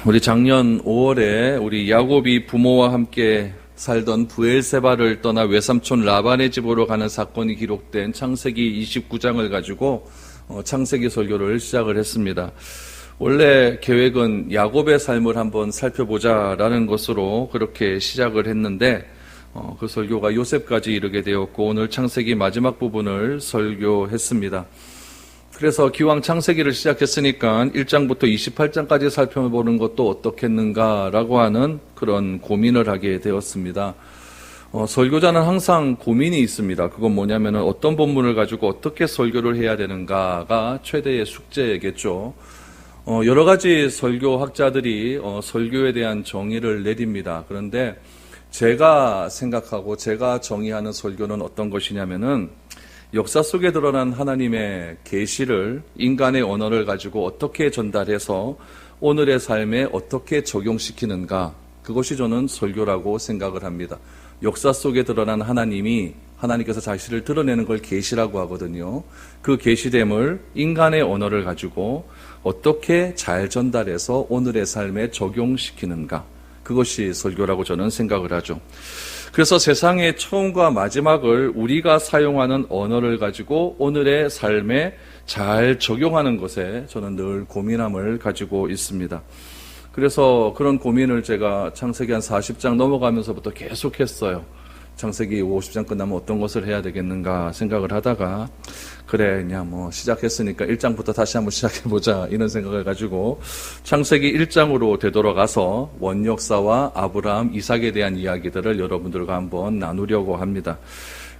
우리 작년 5월에 우리 야곱이 부모와 함께 살던 브엘세바를 떠나 외삼촌 라반의 집으로 가는 사건이 기록된 창세기 29장을 가지고 창세기 설교를 시작을 했습니다. 원래 계획은 야곱의 삶을 한번 살펴보자라는 것으로 그렇게 시작을 했는데 그 설교가 요셉까지 이르게 되었고 오늘 창세기 마지막 부분을 설교했습니다. 그래서 기왕 창세기를 시작했으니까 1장부터 28장까지 살펴보는 것도 어떻겠는가라고 하는 그런 고민을 하게 되었습니다. 설교자는 항상 고민이 있습니다. 그건 뭐냐면 어떤 본문을 가지고 어떻게 설교를 해야 되는가가 최대의 숙제겠죠. 여러 가지 설교학자들이 설교에 대한 정의를 내립니다. 그런데 제가 생각하고 제가 정의하는 설교는 어떤 것이냐면은 역사 속에 드러난 하나님의 계시를 인간의 언어를 가지고 어떻게 전달해서 오늘의 삶에 어떻게 적용시키는가, 그것이 저는 설교라고 생각을 합니다. 역사 속에 드러난 하나님께서 자신을 드러내는 걸 계시라고 하거든요. 그 계시됨을 인간의 언어를 가지고 어떻게 잘 전달해서 오늘의 삶에 적용시키는가, 그것이 설교라고 저는 생각을 하죠. 그래서 세상의 처음과 마지막을 우리가 사용하는 언어를 가지고 오늘의 삶에 잘 적용하는 것에 저는 늘 고민함을 가지고 있습니다. 그래서 그런 고민을 제가 창세기 한 40장 넘어가면서부터 계속했어요. 창세기 50장 끝나면 어떤 것을 해야 되겠는가 생각을 하다가 그래 그냥 시작했으니까 1장부터 다시 한번 시작해보자 이런 생각을 가지고 창세기 1장으로 되돌아가서 원역사와 아브라함, 이삭에 대한 이야기들을 여러분들과 한번 나누려고 합니다.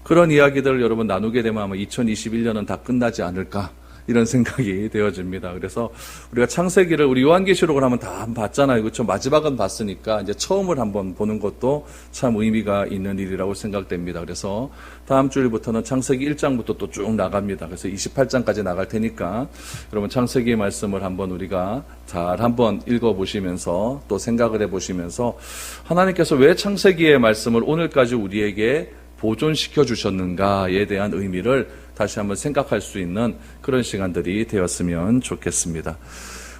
그런 이야기들을 여러분 나누게 되면 아마 2021년은 다 끝나지 않을까 이런 생각이 되어집니다. 그래서 우리가 창세기를 우리 요한계시록을 한번 다 봤잖아요. 그렇죠? 마지막은 봤으니까 이제 처음을 한번 보는 것도 참 의미가 있는 일이라고 생각됩니다. 그래서 다음 주일부터는 창세기 1장부터 또 쭉 나갑니다. 그래서 28장까지 나갈 테니까 여러분 창세기의 말씀을 한번 우리가 잘 한번 읽어보시면서 또 생각을 해보시면서 하나님께서 왜 창세기의 말씀을 오늘까지 우리에게 보존시켜 주셨는가에 대한 의미를 다시 한번 생각할 수 있는 그런 시간들이 되었으면 좋겠습니다.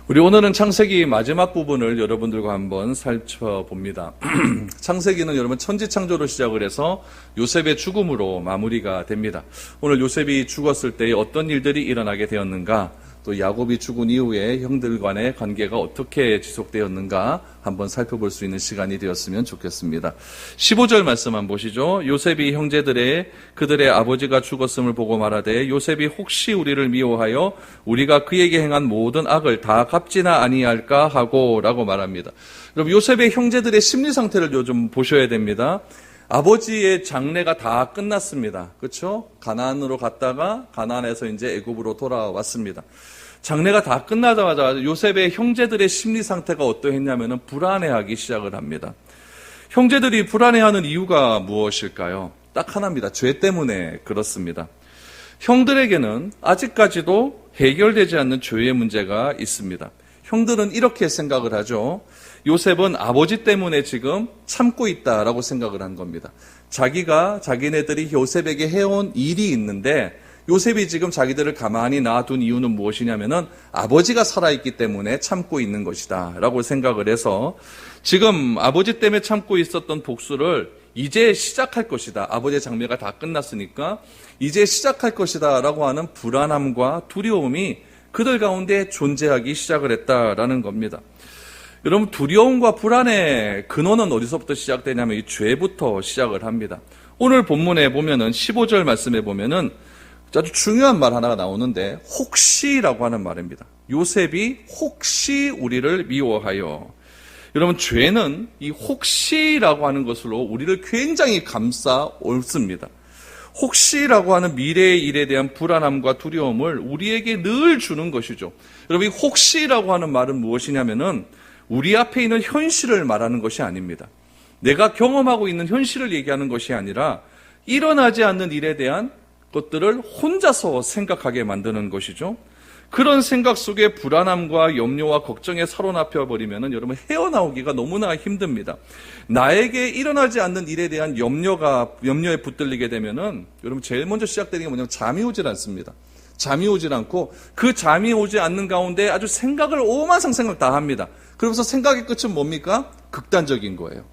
우리 오늘은 창세기 마지막 부분을 여러분들과 한번 살펴봅니다. 창세기는 여러분 천지창조로 시작을 해서 요셉의 죽음으로 마무리가 됩니다. 오늘 요셉이 죽었을 때 어떤 일들이 일어나게 되었는가, 또 야곱이 죽은 이후에 형들 간의 관계가 어떻게 지속되었는가 한번 살펴볼 수 있는 시간이 되었으면 좋겠습니다. 15절 말씀 한번 보시죠. 요셉이 그들의 아버지가 죽었음을 보고 말하되 요셉이 혹시 우리를 미워하여 우리가 그에게 행한 모든 악을 다 갚지나 아니할까 하고 라고 말합니다. 여러분 요셉의 형제들의 심리 상태를 요즘 보셔야 됩니다. 아버지의 장례가 다 끝났습니다. 그렇죠? 가나안으로 갔다가 가나안에서 이제 애굽으로 돌아왔습니다. 장례가 다 끝나자마자 요셉의 형제들의 심리 상태가 어떠했냐면은 불안해하기 시작을 합니다. 형제들이 불안해하는 이유가 무엇일까요? 딱 하나입니다. 죄 때문에 그렇습니다. 형들에게는 아직까지도 해결되지 않는 죄의 문제가 있습니다. 형들은 이렇게 생각을 하죠. 요셉은 아버지 때문에 지금 참고 있다라고 생각을 한 겁니다. 자기네들이 요셉에게 해온 일이 있는데 요셉이 지금 자기들을 가만히 놔둔 이유는 무엇이냐면은 아버지가 살아있기 때문에 참고 있는 것이다 라고 생각을 해서 지금 아버지 때문에 참고 있었던 복수를 이제 시작할 것이다. 아버지의 장례가 다 끝났으니까 이제 시작할 것이다 라고 하는 불안함과 두려움이 그들 가운데 존재하기 시작을 했다라는 겁니다. 여러분 두려움과 불안의 근원은 어디서부터 시작되냐면 이 죄부터 시작을 합니다. 오늘 본문에 보면은 15절 말씀에 보면은 아주 중요한 말 하나가 나오는데 혹시라고 하는 말입니다. 요셉이 혹시 우리를 미워하여. 여러분 죄는 이 혹시라고 하는 것으로 우리를 굉장히 감싸 옳습니다. 혹시라고 하는 미래의 일에 대한 불안함과 두려움을 우리에게 늘 주는 것이죠. 여러분 이 혹시라고 하는 말은 무엇이냐면은 우리 앞에 있는 현실을 말하는 것이 아닙니다. 내가 경험하고 있는 현실을 얘기하는 것이 아니라 일어나지 않는 일에 대한 것들을 혼자서 생각하게 만드는 것이죠. 그런 생각 속에 불안함과 염려와 걱정에 사로잡혀 버리면은 여러분 헤어나오기가 너무나 힘듭니다. 나에게 일어나지 않는 일에 대한 염려에 붙들리게 되면은 여러분 제일 먼저 시작되는 게 뭐냐면 잠이 오질 않습니다. 잠이 오질 않고 그 잠이 오지 않는 가운데 아주 생각을 오만상 생각 다 합니다. 그러면서 생각의 끝은 뭡니까? 극단적인 거예요.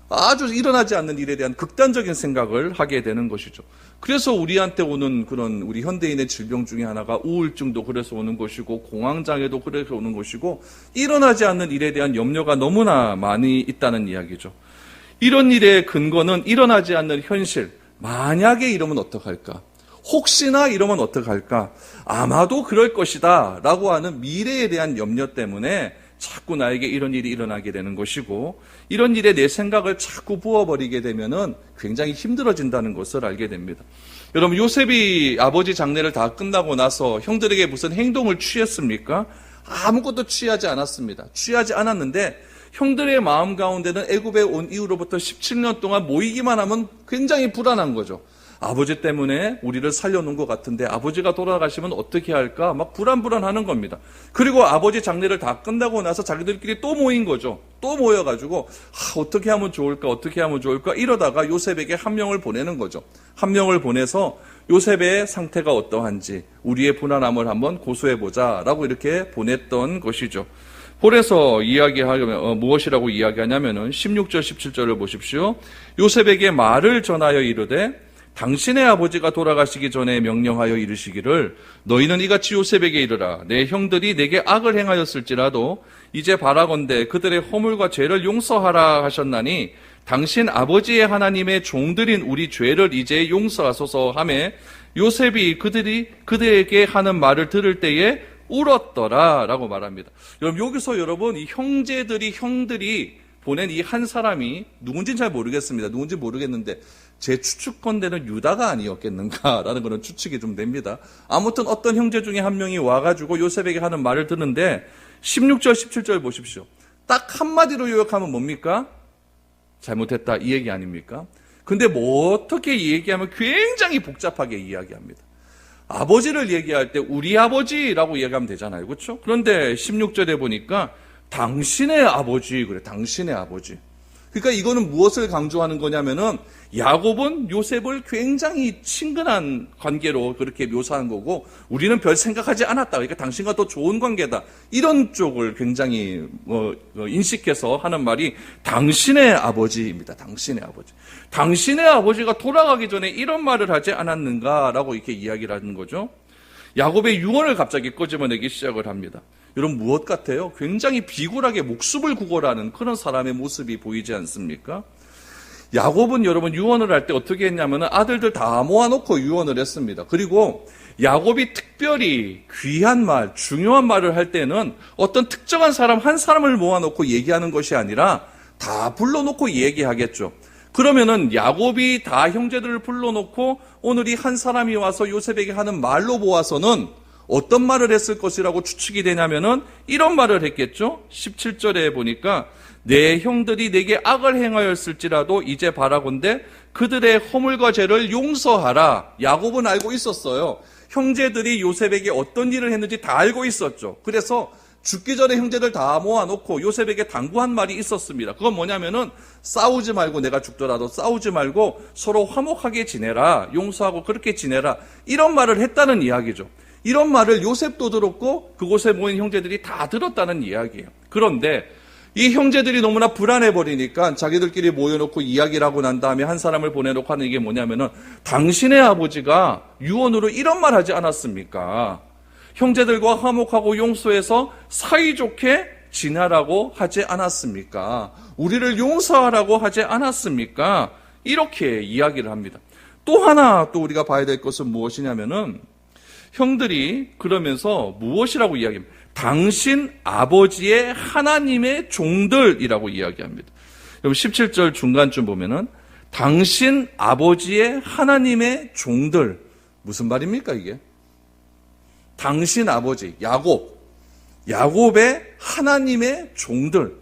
아주 일어나지 않는 일에 대한 극단적인 생각을 하게 되는 것이죠. 그래서 우리한테 오는 그런 우리 현대인의 질병 중에 하나가 우울증도 그래서 오는 것이고 공황장애도 그래서 오는 것이고 일어나지 않는 일에 대한 염려가 너무나 많이 있다는 이야기죠. 이런 일의 근거는 일어나지 않는 현실, 만약에 이러면 어떡할까? 혹시나 이러면 어떡할까? 아마도 그럴 것이다 라고 하는 미래에 대한 염려 때문에 자꾸 나에게 이런 일이 일어나게 되는 것이고 이런 일에 내 생각을 자꾸 부어버리게 되면은 굉장히 힘들어진다는 것을 알게 됩니다. 여러분, 요셉이 아버지 장례를 다 끝나고 나서 형들에게 무슨 행동을 취했습니까? 아무것도 취하지 않았습니다. 취하지 않았는데 형들의 마음 가운데는 애굽에 온 이후로부터 17년 동안 모이기만 하면 굉장히 불안한 거죠. 아버지 때문에 우리를 살려놓은 것 같은데 아버지가 돌아가시면 어떻게 할까? 막 불안불안하는 겁니다. 그리고 아버지 장례를 다 끝나고 나서 자기들끼리 또 모인 거죠. 또 모여가지고 어떻게 하면 좋을까? 어떻게 하면 좋을까? 이러다가 요셉에게 한 명을 보내는 거죠. 한 명을 보내서 요셉의 상태가 어떠한지 우리의 불안함을 한번 고소해보자 라고 이렇게 보냈던 것이죠. 홀에서 이야기하려면 무엇이라고 이야기하냐면은 16절 17절을 보십시오. 요셉에게 말을 전하여 이르되 당신의 아버지가 돌아가시기 전에 명령하여 이르시기를 너희는 이같이 요셉에게 이르라. 내 형들이 내게 악을 행하였을지라도 이제 바라건대 그들의 허물과 죄를 용서하라 하셨나니 당신 아버지의 하나님의 종들인 우리 죄를 이제 용서하소서 하매 요셉이 그들에게 하는 말을 들을 때에 울었더라 라고 말합니다. 여러분, 여기서 여러분 이 형들이 보낸 이 한 사람이 누군지는 잘 모르겠습니다. 누군지 모르겠는데 제 추측컨대는 유다가 아니었겠는가라는 그런 추측이 좀 됩니다. 아무튼 어떤 형제 중에 한 명이 와가지고 요셉에게 하는 말을 듣는데 16절 17절 보십시오. 딱 한마디로 요약하면 뭡니까? 잘못했다 이 얘기 아닙니까? 근데 뭐 어떻게 이 얘기하면 굉장히 복잡하게 이야기합니다. 아버지를 얘기할 때 우리 아버지라고 얘기하면 되잖아요. 그렇죠? 그런데 16절에 보니까 당신의 아버지, 그래, 당신의 아버지. 그러니까 이거는 무엇을 강조하는 거냐면은 야곱은 요셉을 굉장히 친근한 관계로 그렇게 묘사한 거고 우리는 별 생각하지 않았다. 그러니까 당신과 더 좋은 관계다. 이런 쪽을 굉장히 인식해서 하는 말이 당신의 아버지입니다. 당신의 아버지. 당신의 아버지가 돌아가기 전에 이런 말을 하지 않았는가라고 이렇게 이야기를 하는 거죠. 야곱의 유언을 갑자기 꺼집어내기 시작을 합니다. 여러분 무엇 같아요? 굉장히 비굴하게 목숨을 구걸하는 그런 사람의 모습이 보이지 않습니까? 야곱은 여러분 유언을 할 때 어떻게 했냐면 아들들 다 모아놓고 유언을 했습니다. 그리고 야곱이 특별히 귀한 말, 중요한 말을 할 때는 어떤 특정한 사람 한 사람을 모아놓고 얘기하는 것이 아니라 다 불러놓고 얘기하겠죠. 그러면은 야곱이 다 형제들을 불러놓고 오늘 이 한 사람이 와서 요셉에게 하는 말로 보아서는 어떤 말을 했을 것이라고 추측이 되냐면은 이런 말을 했겠죠. 17절에 보니까 내 형들이 내게 악을 행하였을지라도 이제 바라건대 그들의 허물과 죄를 용서하라. 야곱은 알고 있었어요. 형제들이 요셉에게 어떤 일을 했는지 다 알고 있었죠. 그래서 죽기 전에 형제들 다 모아놓고 요셉에게 당부한 말이 있었습니다. 그건 뭐냐면은 싸우지 말고 내가 죽더라도 싸우지 말고 서로 화목하게 지내라. 용서하고 그렇게 지내라. 이런 말을 했다는 이야기죠. 이런 말을 요셉도 들었고 그곳에 모인 형제들이 다 들었다는 이야기예요. 그런데 이 형제들이 너무나 불안해버리니까 자기들끼리 모여놓고 이야기를 하고 난 다음에 한 사람을 보내놓고 하는 게 뭐냐면은 당신의 아버지가 유언으로 이런 말 하지 않았습니까? 형제들과 화목하고 용서해서 사이좋게 지내라고 하지 않았습니까? 우리를 용서하라고 하지 않았습니까? 이렇게 이야기를 합니다. 또 하나 또 우리가 봐야 될 것은 무엇이냐면은 형들이 그러면서 무엇이라고 이야기합니까? 당신 아버지의 하나님의 종들이라고 이야기합니다. 여러분 17절 중간쯤 보면은 당신 아버지의 하나님의 종들. 무슨 말입니까 이게? 당신 아버지 야곱의 하나님의 종들.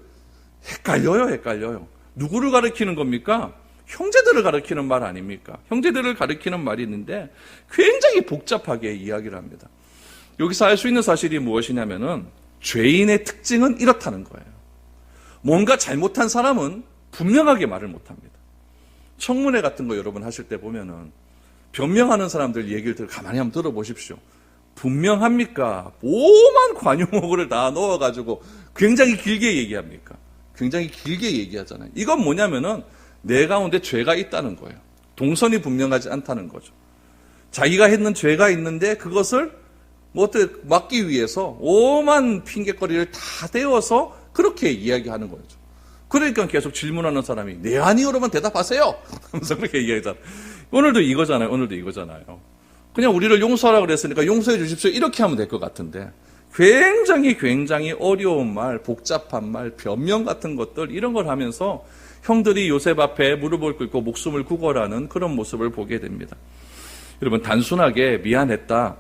헷갈려요. 누구를 가리키는 겁니까? 형제들을 가리키는 말 아닙니까? 형제들을 가리키는 말이 있는데 굉장히 복잡하게 이야기를 합니다. 여기서 알 수 있는 사실이 무엇이냐면은 죄인의 특징은 이렇다는 거예요. 뭔가 잘못한 사람은 분명하게 말을 못합니다. 청문회 같은 거 여러분 하실 때 보면은 변명하는 사람들 얘기를 가만히 한번 들어보십시오. 분명합니까? 오만 관용어를 다 넣어가지고 굉장히 길게 얘기합니까? 굉장히 길게 얘기하잖아요. 이건 뭐냐면은 내 가운데 죄가 있다는 거예요. 동선이 분명하지 않다는 거죠. 자기가 했는 죄가 있는데 그것을 뭐 어떻게 막기 위해서 오만 핑계거리를 다 대어서 그렇게 이야기하는 거죠. 그러니까 계속 질문하는 사람이 네 아니요로만 대답하세요 하면서 그렇게 얘기하잖아요. 오늘도 이거잖아요. 그냥 우리를 용서하라고 그랬으니까 용서해 주십시오 이렇게 하면 될 것 같은데 굉장히 어려운 말, 복잡한 말, 변명 같은 것들 이런 걸 하면서 형들이 요셉 앞에 무릎을 꿇고 목숨을 구걸하는 그런 모습을 보게 됩니다. 여러분 단순하게 미안했다,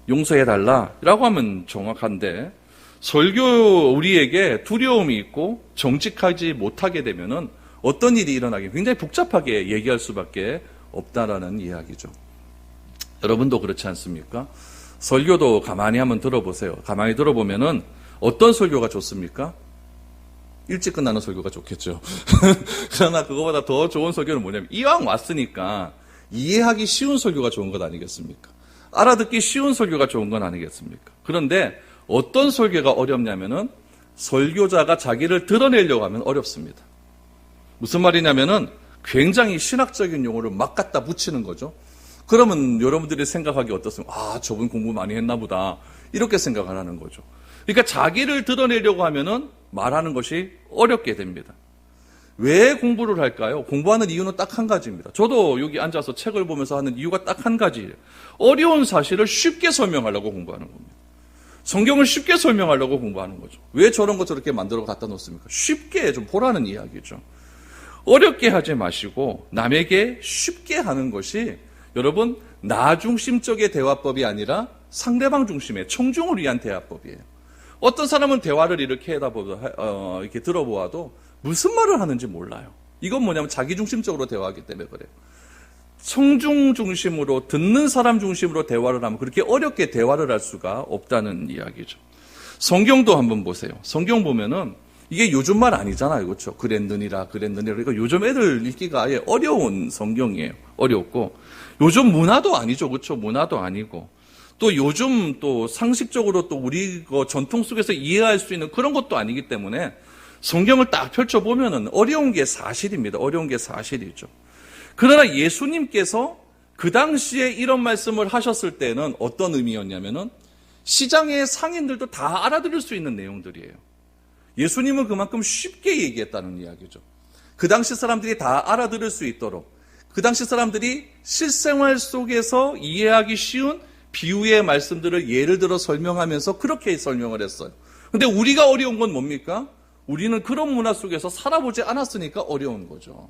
용서해달라 라고 하면 정확한데 설교 우리에게 두려움이 있고 정직하지 못하게 되면은 어떤 일이 일어나기 굉장히 복잡하게 얘기할 수밖에 없다라는 이야기죠. 여러분도 그렇지 않습니까? 설교도 가만히 한번 들어보세요. 가만히 들어보면은 어떤 설교가 좋습니까? 일찍 끝나는 설교가 좋겠죠. 그러나 그거보다 더 좋은 설교는 뭐냐면 이왕 왔으니까 이해하기 쉬운 설교가 좋은 것 아니겠습니까? 알아듣기 쉬운 설교가 좋은 건 아니겠습니까? 그런데 어떤 설교가 어렵냐면은 설교자가 자기를 드러내려고 하면 어렵습니다. 무슨 말이냐면은 굉장히 신학적인 용어를 막 갖다 붙이는 거죠. 그러면 여러분들이 생각하기 어떻습니까? 아, 저분 공부 많이 했나 보다. 이렇게 생각을 하는 거죠. 그러니까 자기를 드러내려고 하면은 말하는 것이 어렵게 됩니다. 왜 공부를 할까요? 공부하는 이유는 딱 한 가지입니다. 저도 여기 앉아서 책을 보면서 하는 이유가 딱 한 가지예요. 어려운 사실을 쉽게 설명하려고 공부하는 겁니다. 성경을 쉽게 설명하려고 공부하는 거죠. 왜 저런 거 저렇게 만들어 갖다 놓습니까? 쉽게 좀 보라는 이야기죠. 어렵게 하지 마시고 남에게 쉽게 하는 것이 여러분 나 중심적인 대화법이 아니라 상대방 중심의 청중을 위한 대화법이에요. 어떤 사람은 대화를 이렇게 이렇게 들어보아도 무슨 말을 하는지 몰라요. 이건 뭐냐면 자기 중심적으로 대화하기 때문에 그래요. 청중 중심으로 듣는 사람 중심으로 대화를 하면 그렇게 어렵게 대화를 할 수가 없다는 이야기죠. 성경도 한번 보세요. 성경 보면은 이게 요즘 말 아니잖아요. 그렇죠? 그랬느니라. 그러니까 요즘 애들 읽기가 아예 어려운 성경이에요. 어렵고 요즘 문화도 아니죠. 그렇죠? 문화도 아니고 또 요즘 또 상식적으로 또 우리 전통 속에서 이해할 수 있는 그런 것도 아니기 때문에 성경을 딱 펼쳐보면은 어려운 게 사실입니다. 어려운 게 사실이죠. 그러나 예수님께서 그 당시에 이런 말씀을 하셨을 때는 어떤 의미였냐면은 시장의 상인들도 다 알아들을 수 있는 내용들이에요. 예수님은 그만큼 쉽게 얘기했다는 이야기죠. 그 당시 사람들이 다 알아들을 수 있도록 그 당시 사람들이 실생활 속에서 이해하기 쉬운 비유의 말씀들을 예를 들어 설명하면서 그렇게 설명을 했어요. 근데 우리가 어려운 건 뭡니까? 우리는 그런 문화 속에서 살아보지 않았으니까 어려운 거죠.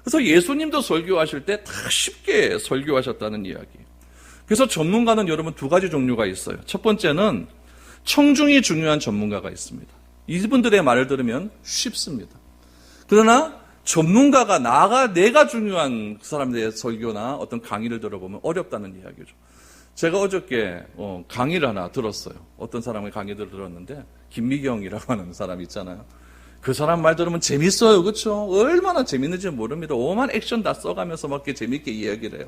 그래서 예수님도 설교하실 때 다 쉽게 설교하셨다는 이야기. 그래서 전문가는 여러분 두 가지 종류가 있어요. 첫 번째는 청중이 중요한 전문가가 있습니다. 이분들의 말을 들으면 쉽습니다. 그러나 전문가가 내가 중요한 그 사람들의 설교나 어떤 강의를 들어보면 어렵다는 이야기죠. 제가 어저께 강의를 하나 들었어요. 어떤 사람의 강의를 들었는데 김미경이라고 하는 사람 있잖아요. 그 사람 말 들으면 재밌어요. 그렇죠? 얼마나 재밌는지 모릅니다. 오만 액션 다 써가면서 막 이렇게 재밌게 이야기를 해요.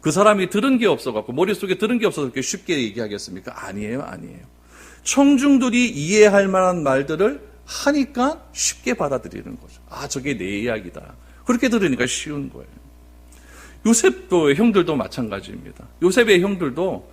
그 사람이 들은 게 없어갖고 머릿속에 들은 게 없어서 그렇게 쉽게 얘기하겠습니까? 아니에요. 청중들이 이해할 만한 말들을 하니까 쉽게 받아들이는 거죠. 아, 저게 내 이야기다. 그렇게 들으니까 쉬운 거예요. 요셉도 형들도 마찬가지입니다. 요셉의 형들도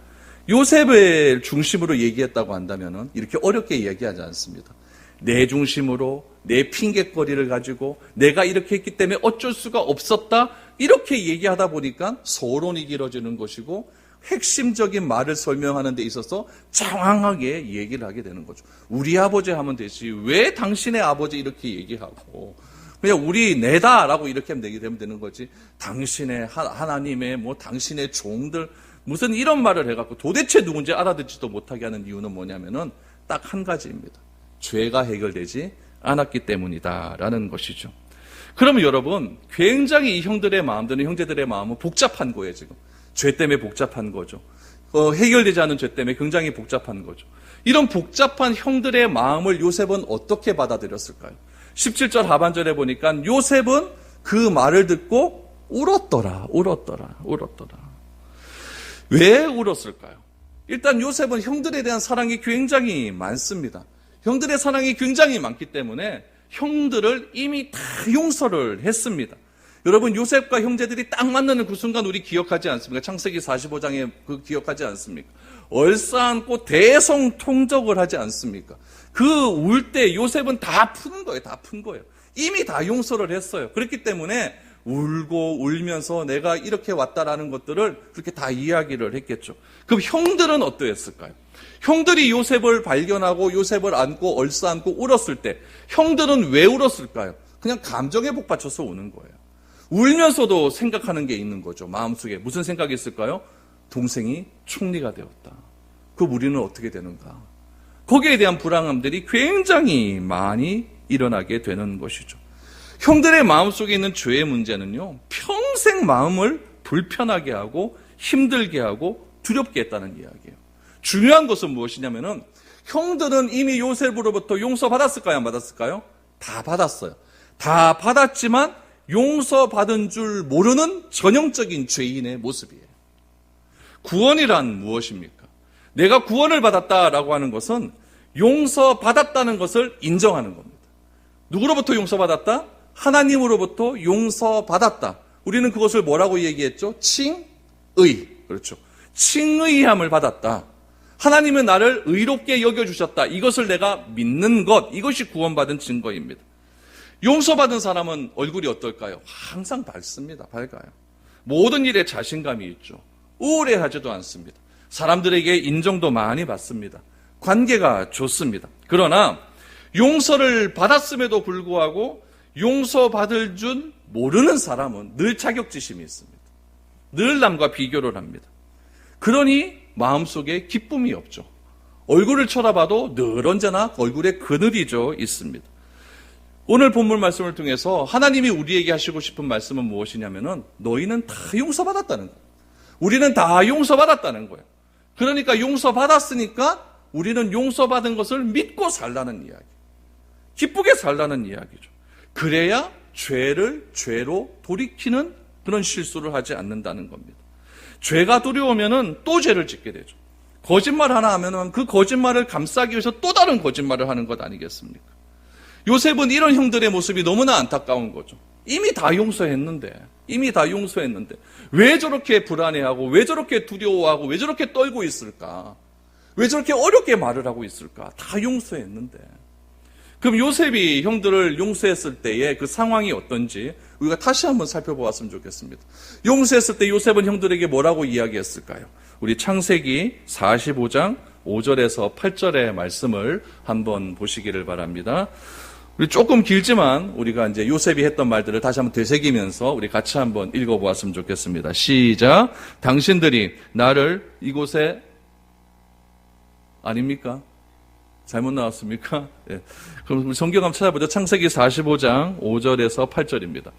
요셉을 중심으로 얘기했다고 한다면 이렇게 어렵게 얘기하지 않습니다. 내 중심으로 내 핑계거리를 가지고 내가 이렇게 했기 때문에 어쩔 수가 없었다 이렇게 얘기하다 보니까 서론이 길어지는 것이고 핵심적인 말을 설명하는 데 있어서 장황하게 얘기를 하게 되는 거죠. 우리 아버지 하면 되지 왜 당신의 아버지 이렇게 얘기하고 그냥 우리 내다라고 이렇게 하면 되는 거지 당신의 하나님의 당신의 종들 무슨 이런 말을 해갖고 도대체 누군지 알아듣지도 못하게 하는 이유는 뭐냐면은 딱 한 가지입니다. 죄가 해결되지 않았기 때문이다라는 것이죠. 그러면 여러분 굉장히 이 형들의 마음들은 형제들의 마음은 복잡한 거예요. 지금 죄 때문에 복잡한 거죠. 해결되지 않은 죄 때문에 굉장히 복잡한 거죠. 이런 복잡한 형들의 마음을 요셉은 어떻게 받아들였을까요? 17절 하반절에 보니까 요셉은 그 말을 듣고 울었더라. 왜 울었을까요? 일단 요셉은 형들에 대한 사랑이 굉장히 많습니다. 형들의 사랑이 굉장히 많기 때문에 형들을 이미 다 용서를 했습니다. 여러분, 요셉과 형제들이 딱 만나는 그 순간 우리 기억하지 않습니까? 창세기 45장에 그 기억하지 않습니까? 얼싸안고 대성통적을 하지 않습니까? 그 울 때 요셉은 다 푸는 거예요. 다 푼 거예요. 이미 다 용서를 했어요. 그렇기 때문에 울고 울면서 내가 이렇게 왔다라는 것들을 그렇게 다 이야기를 했겠죠. 그럼 형들은 어떠했을까요? 형들이 요셉을 발견하고 요셉을 안고 얼싸안고 울었을 때 형들은 왜 울었을까요? 그냥 감정에 복받쳐서 우는 거예요. 울면서도 생각하는 게 있는 거죠. 마음속에 무슨 생각이 있을까요? 동생이 총리가 되었다. 그럼 우리는 어떻게 되는가? 거기에 대한 불안함들이 굉장히 많이 일어나게 되는 것이죠. 형들의 마음속에 있는 죄의 문제는요, 평생 마음을 불편하게 하고 힘들게 하고 두렵게 했다는 이야기예요. 중요한 것은 무엇이냐면은 형들은 이미 요셉으로부터 용서받았을까요? 안 받았을까요? 다 받았어요. 다 받았지만 용서받은 줄 모르는 전형적인 죄인의 모습이에요. 구원이란 무엇입니까? 내가 구원을 받았다라고 하는 것은 용서받았다는 것을 인정하는 겁니다. 누구로부터 용서받았다? 하나님으로부터 용서받았다. 우리는 그것을 뭐라고 얘기했죠? 칭의. 그렇죠. 칭의함을 받았다. 하나님은 나를 의롭게 여겨주셨다. 이것을 내가 믿는 것, 이것이 구원받은 증거입니다. 용서받은 사람은 얼굴이 어떨까요? 항상 밝습니다. 밝아요. 모든 일에 자신감이 있죠. 우울해하지도 않습니다. 사람들에게 인정도 많이 받습니다. 관계가 좋습니다. 그러나 용서를 받았음에도 불구하고 용서받을 줄 모르는 사람은 늘 자격지심이 있습니다. 늘 남과 비교를 합니다. 그러니 마음속에 기쁨이 없죠. 얼굴을 쳐다봐도 늘 언제나 얼굴에 그늘이죠 있습니다. 오늘 본문 말씀을 통해서 하나님이 우리에게 하시고 싶은 말씀은 무엇이냐면은 너희는 다 용서받았다는 거예요. 우리는 다 용서받았다는 거예요. 그러니까 용서받았으니까 우리는 용서받은 것을 믿고 살라는 이야기. 기쁘게 살라는 이야기죠. 그래야 죄를 죄로 돌이키는 그런 실수를 하지 않는다는 겁니다. 죄가 두려우면은 또 죄를 짓게 되죠. 거짓말 하나 하면은 그 거짓말을 감싸기 위해서 또 다른 거짓말을 하는 것 아니겠습니까? 요셉은 이런 형들의 모습이 너무나 안타까운 거죠. 이미 다 용서했는데 왜 저렇게 불안해하고 왜 저렇게 두려워하고 왜 저렇게 떨고 있을까? 왜 저렇게 어렵게 말을 하고 있을까? 다 용서했는데. 그럼 요셉이 형들을 용서했을 때의 그 상황이 어떤지 우리가 다시 한번 살펴보았으면 좋겠습니다. 용서했을 때 요셉은 형들에게 뭐라고 이야기했을까요? 우리 창세기 45장 5절에서 8절의 말씀을 한번 보시기를 바랍니다. 우리 조금 길지만 우리가 이제 요셉이 했던 말들을 다시 한번 되새기면서 우리 같이 한번 읽어보았으면 좋겠습니다. 시작. 당신들이 나를 이곳에 아닙니까? 잘못 나왔습니까? 예. 그럼 우리 성경 한번 찾아보죠. 창세기 45장 5절에서 8절입니다.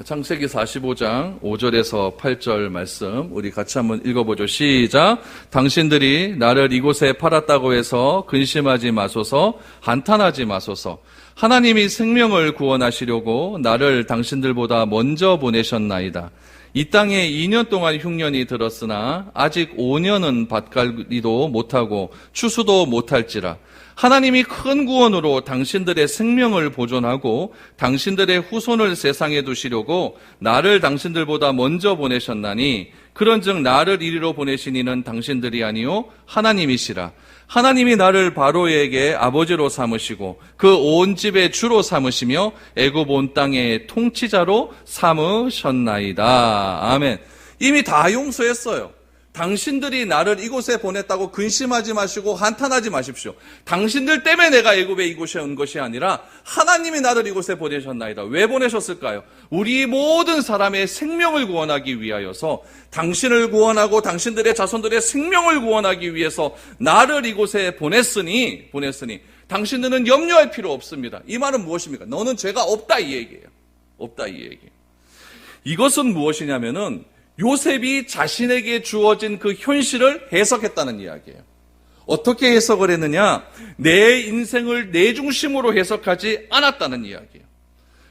창세기 45장 5절에서 8절 말씀 우리 같이 한번 읽어보죠. 시작. 당신들이 나를 이곳에 팔았다고 해서 근심하지 마소서, 한탄하지 마소서. 하나님이 생명을 구원하시려고 나를 당신들보다 먼저 보내셨나이다. 이 땅에 2년 동안 흉년이 들었으나 아직 5년은 밭갈이도 못하고 추수도 못할지라. 하나님이 큰 구원으로 당신들의 생명을 보존하고 당신들의 후손을 세상에 두시려고 나를 당신들보다 먼저 보내셨나니 그런즉 나를 이리로 보내신 이는 당신들이 아니요 하나님이시라. 하나님이 나를 바로에게 아버지로 삼으시고 그 온 집의 주로 삼으시며 애굽 온 땅의 통치자로 삼으셨나이다. 아멘. 이미 다 용서했어요. 당신들이 나를 이곳에 보냈다고 근심하지 마시고 한탄하지 마십시오. 당신들 때문에 내가 애굽에 이곳에 온 것이 아니라 하나님이 나를 이곳에 보내셨나이다. 왜 보내셨을까요? 우리 모든 사람의 생명을 구원하기 위하여서, 당신을 구원하고 당신들의 자손들의 생명을 구원하기 위해서 나를 이곳에 보냈으니 당신들은 염려할 필요 없습니다. 이 말은 무엇입니까? 너는 죄가 없다 이 얘기예요. 없다 이 얘기. 이것은 무엇이냐면은 요셉이 자신에게 주어진 그 현실을 해석했다는 이야기예요. 어떻게 해석을 했느냐? 내 인생을 내 중심으로 해석하지 않았다는 이야기예요.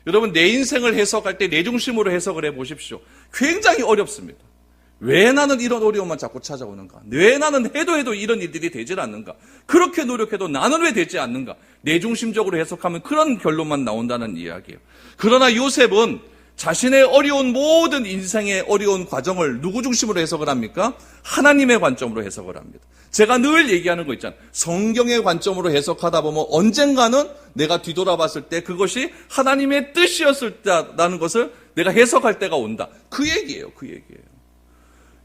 여러분, 내 인생을 해석할 때 내 중심으로 해석을 해보십시오. 굉장히 어렵습니다. 왜 나는 이런 어려움만 자꾸 찾아오는가? 왜 나는 해도 이런 일들이 되질 않는가? 그렇게 노력해도 나는 왜 되지 않는가? 내중심적으로 해석하면 그런 결론만 나온다는 이야기예요. 그러나 요셉은 자신의 어려운 모든 인생의 어려운 과정을 누구 중심으로 해석을 합니까? 하나님의 관점으로 해석을 합니다. 제가 늘 얘기하는 거 있잖아요. 성경의 관점으로 해석하다 보면 언젠가는 내가 뒤돌아봤을 때 그것이 하나님의 뜻이었을 때라는 것을 내가 해석할 때가 온다. 그 얘기예요. 그 얘기예요.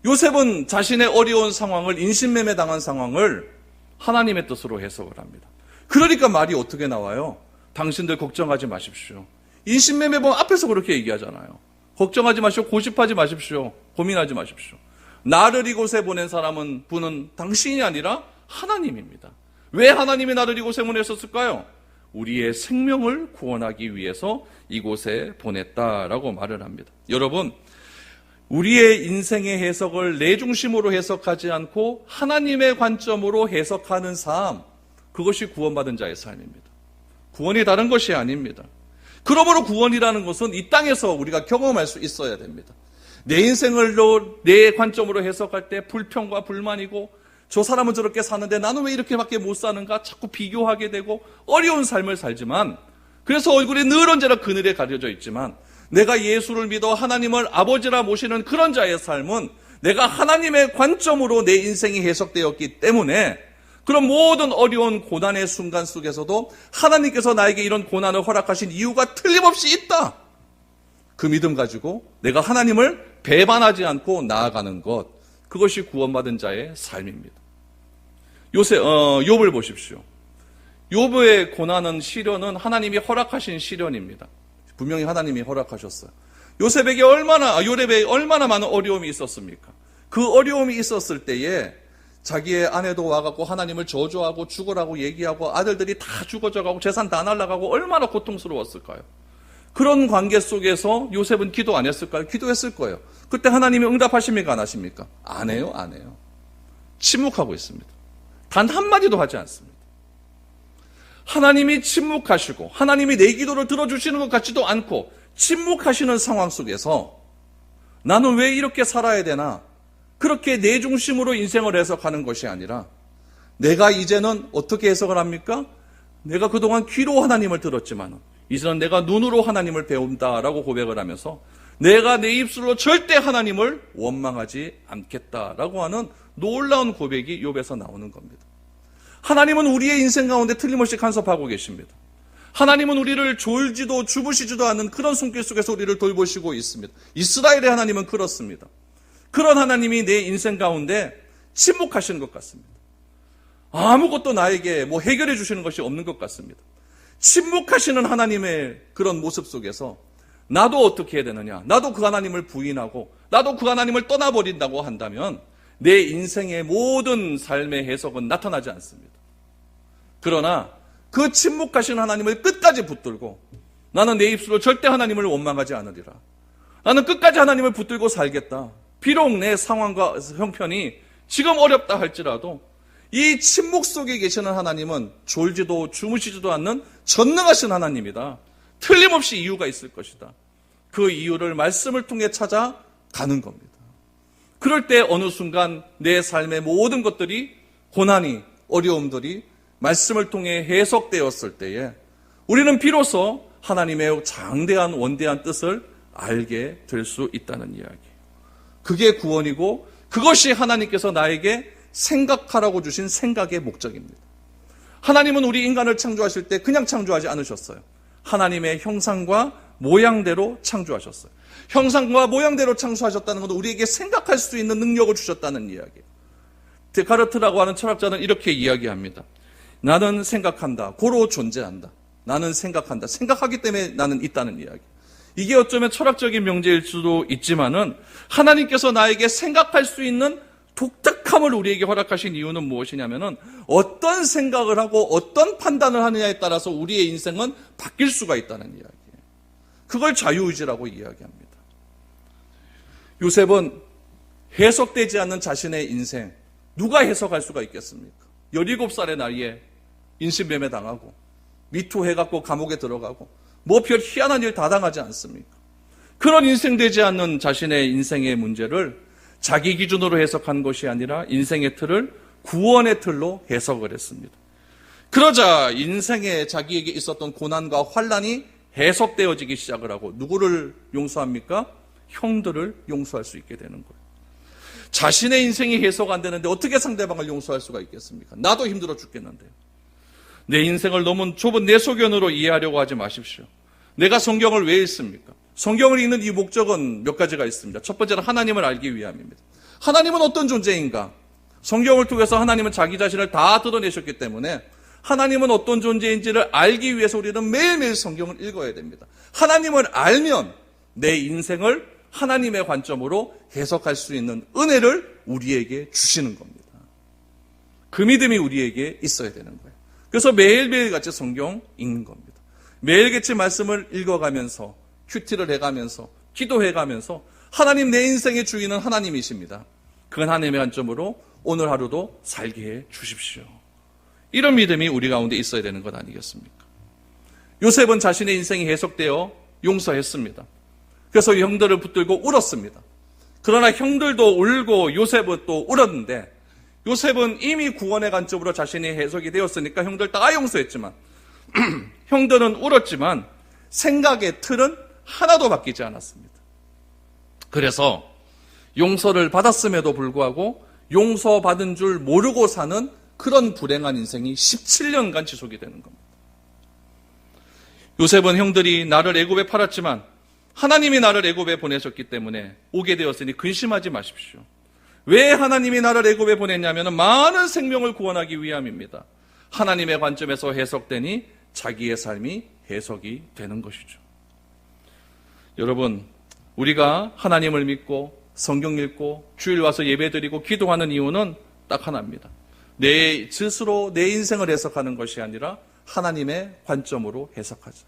요셉은 자신의 어려운 상황을, 인신매매 당한 상황을 하나님의 뜻으로 해석을 합니다. 그러니까 말이 어떻게 나와요? 당신들 걱정하지 마십시오. 인신매매 보면 앞에서 그렇게 얘기하잖아요. 걱정하지 마시오. 고집하지 마십시오. 고민하지 마십시오. 나를 이곳에 보낸 분은 당신이 아니라 하나님입니다. 왜 하나님이 나를 이곳에 보냈었을까요? 우리의 생명을 구원하기 위해서 이곳에 보냈다라고 말을 합니다. 여러분, 우리의 인생의 해석을 내 중심으로 해석하지 않고 하나님의 관점으로 해석하는 삶, 그것이 구원받은 자의 삶입니다. 구원이 다른 것이 아닙니다. 그러므로 구원이라는 것은 이 땅에서 우리가 경험할 수 있어야 됩니다. 내 인생을 내 관점으로 해석할 때 불평과 불만이고 저 사람은 저렇게 사는데 나는 왜 이렇게밖에 못 사는가 자꾸 비교하게 되고 어려운 삶을 살지만, 그래서 얼굴이 늘 언제나 그늘에 가려져 있지만, 내가 예수를 믿어 하나님을 아버지라 모시는 그런 자의 삶은 내가 하나님의 관점으로 내 인생이 해석되었기 때문에 그런 모든 어려운 고난의 순간 속에서도 하나님께서 나에게 이런 고난을 허락하신 이유가 틀림없이 있다. 그 믿음 가지고 내가 하나님을 배반하지 않고 나아가는 것, 그것이 구원받은 자의 삶입니다. 욥을 보십시오. 욥의 고난은, 시련은 하나님이 허락하신 시련입니다. 분명히 하나님이 허락하셨어요. 요셉에게 얼마나 많은 어려움이 있었습니까? 그 어려움이 있었을 때에 자기의 아내도 와갖고 하나님을 저주하고 죽으라고 얘기하고 아들들이 다 죽어져가고 재산 다 날아가고 얼마나 고통스러웠을까요? 그런 관계 속에서 요셉은 기도 안 했을까요? 기도했을 거예요. 그때 하나님이 응답하십니까? 안 하십니까? 안 해요. 침묵하고 있습니다. 단 한마디도 하지 않습니다. 하나님이 침묵하시고 하나님이 내 기도를 들어주시는 것 같지도 않고 침묵하시는 상황 속에서 나는 왜 이렇게 살아야 되나? 그렇게 내 중심으로 인생을 해석하는 것이 아니라 내가 이제는 어떻게 해석을 합니까? 내가 그동안 귀로 하나님을 들었지만 이제는 내가 눈으로 하나님을 배운다라고 고백을 하면서 내가 내 입술로 절대 하나님을 원망하지 않겠다라고 하는 놀라운 고백이 욥에서 나오는 겁니다. 하나님은 우리의 인생 가운데 틀림없이 간섭하고 계십니다. 하나님은 우리를 졸지도 주무시지도 않는 그런 손길 속에서 우리를 돌보시고 있습니다. 이스라엘의 하나님은 그렇습니다. 그런 하나님이 내 인생 가운데 침묵하시는 것 같습니다. 아무것도 나에게 해결해 주시는 것이 없는 것 같습니다. 침묵하시는 하나님의 그런 모습 속에서 나도 어떻게 해야 되느냐? 나도 그 하나님을 부인하고 나도 그 하나님을 떠나버린다고 한다면 내 인생의 모든 삶의 해석은 나타나지 않습니다. 그러나 그 침묵하신 하나님을 끝까지 붙들고 나는 내 입술로 절대 하나님을 원망하지 않으리라. 나는 끝까지 하나님을 붙들고 살겠다. 비록 내 상황과 형편이 지금 어렵다 할지라도 이 침묵 속에 계시는 하나님은 졸지도 주무시지도 않는 전능하신 하나님이다. 틀림없이 이유가 있을 것이다. 그 이유를 말씀을 통해 찾아가는 겁니다. 그럴 때 어느 순간 내 삶의 모든 것들이, 고난이, 어려움들이 말씀을 통해 해석되었을 때에 우리는 비로소 하나님의 장대한 원대한 뜻을 알게 될 수 있다는 이야기예요. 그게 구원이고 그것이 하나님께서 나에게 생각하라고 주신 생각의 목적입니다. 하나님은 우리 인간을 창조하실 때 그냥 창조하지 않으셨어요. 하나님의 형상과 모양대로 창조하셨어요. 형상과 모양대로 창조하셨다는 것은 우리에게 생각할 수 있는 능력을 주셨다는 이야기예요. 데카르트라고 하는 철학자는 이렇게 이야기합니다. 나는 생각한다. 고로 존재한다. 나는 생각한다. 생각하기 때문에 나는 있다는 이야기. 이게 어쩌면 철학적인 명제일 수도 있지만은 하나님께서 나에게 생각할 수 있는 독특함을 우리에게 허락하신 이유는 무엇이냐면은 어떤 생각을 하고 어떤 판단을 하느냐에 따라서 우리의 인생은 바뀔 수가 있다는 이야기예요. 그걸 자유의지라고 이야기합니다. 요셉은 해석되지 않는 자신의 인생, 누가 해석할 수가 있겠습니까? 17살의 나이에 인신매매 당하고 미투 해갖고 감옥에 들어가고 별 희한한 일 다 당하지 않습니까? 그런 인생 되지 않는 자신의 인생의 문제를 자기 기준으로 해석한 것이 아니라 인생의 틀을 구원의 틀로 해석을 했습니다. 그러자 인생에 자기에게 있었던 고난과 환난이 해석되어지기 시작을 하고 누구를 용서합니까? 형들을 용서할 수 있게 되는 거예요. 자신의 인생이 해석 안 되는데 어떻게 상대방을 용서할 수가 있겠습니까? 나도 힘들어 죽겠는데요. 내 인생을 너무 좁은 내 소견으로 이해하려고 하지 마십시오. 내가 성경을 왜 읽습니까? 성경을 읽는 이 목적은 몇 가지가 있습니다. 첫 번째는 하나님을 알기 위함입니다. 하나님은 어떤 존재인가? 성경을 통해서 하나님은 자기 자신을 다 드러내셨기 때문에 하나님은 어떤 존재인지를 알기 위해서 우리는 매일매일 성경을 읽어야 됩니다. 하나님을 알면 내 인생을 하나님의 관점으로 해석할 수 있는 은혜를 우리에게 주시는 겁니다. 그 믿음이 우리에게 있어야 되는 거예요. 그래서 매일매일 같이 성경 읽는 겁니다. 매일같이 말씀을 읽어가면서 큐티를 해가면서 기도해가면서 하나님 내 인생의 주인은 하나님이십니다. 그 하나님의 관점으로 오늘 하루도 살게 해 주십시오. 이런 믿음이 우리 가운데 있어야 되는 것 아니겠습니까? 요셉은 자신의 인생이 해석되어 용서했습니다. 그래서 형들을 붙들고 울었습니다. 그러나 형들도 울고 요셉은 또 울었는데 요셉은 이미 구원의 관점으로 자신이 해석이 되었으니까 형들 다 용서했지만 형들은 울었지만 생각의 틀은 하나도 바뀌지 않았습니다. 그래서 용서를 받았음에도 불구하고 용서받은 줄 모르고 사는 그런 불행한 인생이 17년간 지속이 되는 겁니다. 요셉은 형들이 나를 애굽에 팔았지만 하나님이 나를 애굽에 보내셨기 때문에 오게 되었으니 근심하지 마십시오. 왜 하나님이 나를 애굽에 보냈냐면 많은 생명을 구원하기 위함입니다. 하나님의 관점에서 해석되니 자기의 삶이 해석이 되는 것이죠. 여러분, 우리가 하나님을 믿고 성경 읽고 주일 와서 예배드리고 기도하는 이유는 딱 하나입니다. 내 스스로 내 인생을 해석하는 것이 아니라 하나님의 관점으로 해석하자.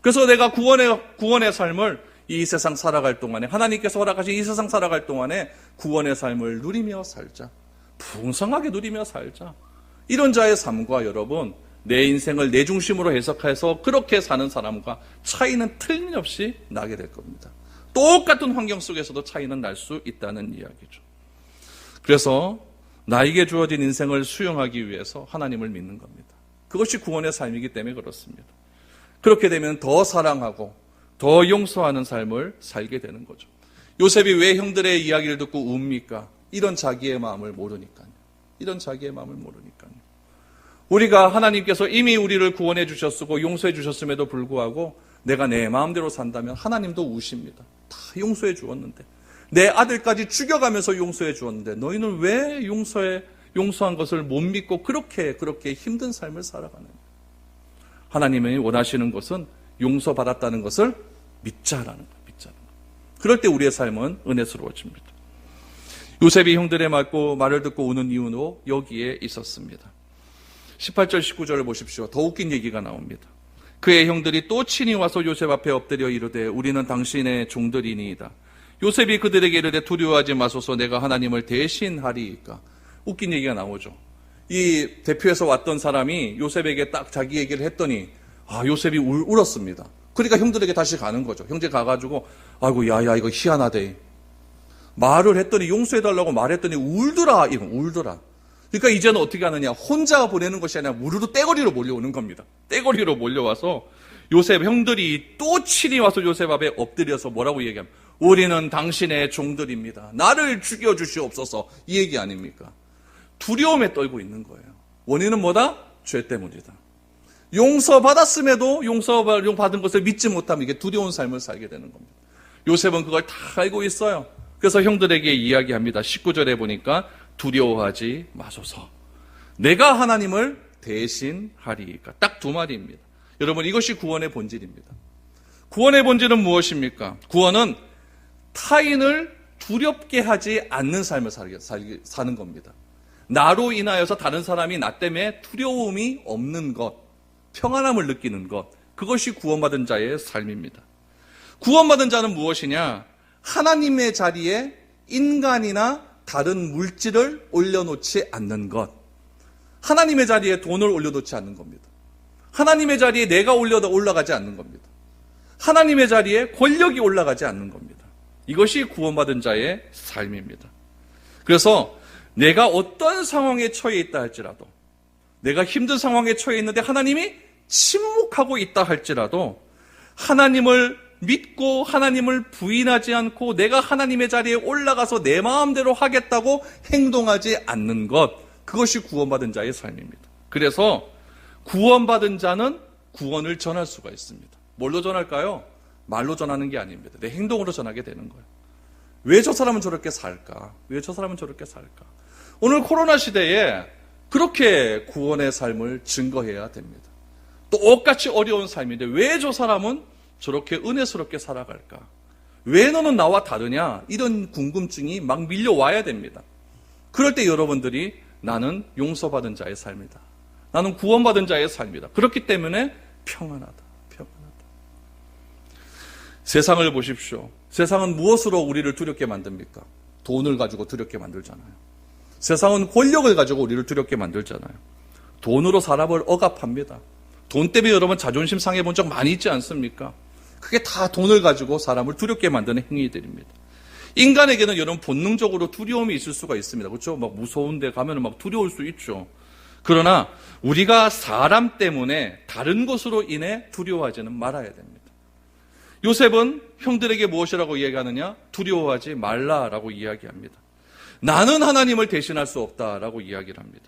그래서 내가 구원의 삶을 이 세상 살아갈 동안에 하나님께서 허락하신 이 세상 살아갈 동안에 구원의 삶을 누리며 살자. 풍성하게 누리며 살자. 이런 자의 삶과 여러분 내 인생을 내 중심으로 해석해서 그렇게 사는 사람과 차이는 틀림없이 나게 될 겁니다. 똑같은 환경 속에서도 차이는 날 수 있다는 이야기죠. 그래서 나에게 주어진 인생을 수용하기 위해서 하나님을 믿는 겁니다. 그것이 구원의 삶이기 때문에 그렇습니다. 그렇게 되면 더 사랑하고 더 용서하는 삶을 살게 되는 거죠. 요셉이 왜 형들의 이야기를 듣고 웁니까? 이런 자기의 마음을 모르니까요. 이런 자기의 마음을 모르니까요. 우리가 하나님께서 이미 우리를 구원해 주셨고 용서해 주셨음에도 불구하고 내가 내 마음대로 산다면 하나님도 우십니다. 다 용서해 주었는데 내 아들까지 죽여가면서 용서해 주었는데 너희는 왜 용서한 것을 못 믿고 그렇게 힘든 삶을 살아가느냐. 하나님이 원하시는 것은 용서받았다는 것을 믿자라는 거예요. 그럴 때 우리의 삶은 은혜스러워집니다. 요셉이 형들의 말을 듣고 우는 이유도 여기에 있었습니다. 18절 19절을 보십시오. 더 웃긴 얘기가 나옵니다. 그의 형들이 또 친히 와서 요셉 앞에 엎드려 이르되 우리는 당신의 종들이니이다. 요셉이 그들에게 이르되 두려워하지 마소서 내가 하나님을 대신하리이까. 웃긴 얘기가 나오죠. 이 대표에서 왔던 사람이 요셉에게 딱 자기 얘기를 했더니 요셉이 울었습니다. 그러니까 형들에게 다시 가는 거죠. 형제 가가지고 아이고 야야 이거 희한하대. 말을 했더니 용서해달라고 말했더니 울더라. 그러니까 이제는 어떻게 하느냐. 혼자 보내는 것이 아니라 무르르 떼거리로 몰려오는 겁니다. 떼거리로 몰려와서 요셉 형들이 또 친히 와서 요셉 앞에 엎드려서 뭐라고 얘기합니까? 우리는 당신의 종들입니다. 나를 죽여주시옵소서. 이 얘기 아닙니까? 두려움에 떨고 있는 거예요. 원인은 뭐다? 죄 때문이다. 용서받았음에도 용서받은 것을 믿지 못하면 이게 두려운 삶을 살게 되는 겁니다. 요셉은 그걸 다 알고 있어요. 그래서 형들에게 이야기합니다. 19절에 보니까 두려워하지 마소서. 내가 하나님을 대신하리이까. 딱 두 마디입니다. 여러분 이것이 구원의 본질입니다. 구원의 본질은 무엇입니까? 구원은 타인을 두렵게 하지 않는 삶을 사는 겁니다. 나로 인하여서 다른 사람이 나 때문에 두려움이 없는 것, 평안함을 느끼는 것, 그것이 구원받은 자의 삶입니다. 구원받은 자는 무엇이냐? 하나님의 자리에 인간이나 다른 물질을 올려놓지 않는 것. 하나님의 자리에 돈을 올려놓지 않는 겁니다. 하나님의 자리에 내가 올라가지 않는 겁니다. 하나님의 자리에 권력이 올라가지 않는 겁니다. 이것이 구원받은 자의 삶입니다. 그래서 내가 어떤 상황에 처해 있다 할지라도, 내가 힘든 상황에 처해 있는데 하나님이 침묵하고 있다 할지라도 하나님을 믿고 하나님을 부인하지 않고 내가 하나님의 자리에 올라가서 내 마음대로 하겠다고 행동하지 않는 것, 그것이 구원받은 자의 삶입니다. 그래서 구원받은 자는 구원을 전할 수가 있습니다. 뭘로 전할까요? 말로 전하는 게 아닙니다. 내 행동으로 전하게 되는 거예요. 왜 저 사람은 저렇게 살까? 왜 저 사람은 저렇게 살까? 오늘 코로나 시대에 그렇게 구원의 삶을 증거해야 됩니다. 똑같이 어려운 삶인데 왜 저 사람은 저렇게 은혜스럽게 살아갈까? 왜 너는 나와 다르냐? 이런 궁금증이 막 밀려와야 됩니다. 그럴 때 여러분들이 나는 용서받은 자의 삶이다. 나는 구원받은 자의 삶이다. 그렇기 때문에 평안하다. 세상을 보십시오. 세상은 무엇으로 우리를 두렵게 만듭니까? 돈을 가지고 두렵게 만들잖아요. 세상은 권력을 가지고 우리를 두렵게 만들잖아요. 돈으로 사람을 억압합니다. 돈 때문에 여러분 자존심 상해본 적 많이 있지 않습니까? 그게 다 돈을 가지고 사람을 두렵게 만드는 행위들입니다. 인간에게는 여러분 본능적으로 두려움이 있을 수가 있습니다. 그렇죠? 막 무서운 데 가면 막 두려울 수 있죠. 그러나 우리가 사람 때문에 다른 것으로 인해 두려워하지는 말아야 됩니다. 요셉은 형들에게 무엇이라고 이야기하느냐? 두려워하지 말라라고 이야기합니다. 나는 하나님을 대신할 수 없다라고 이야기를 합니다.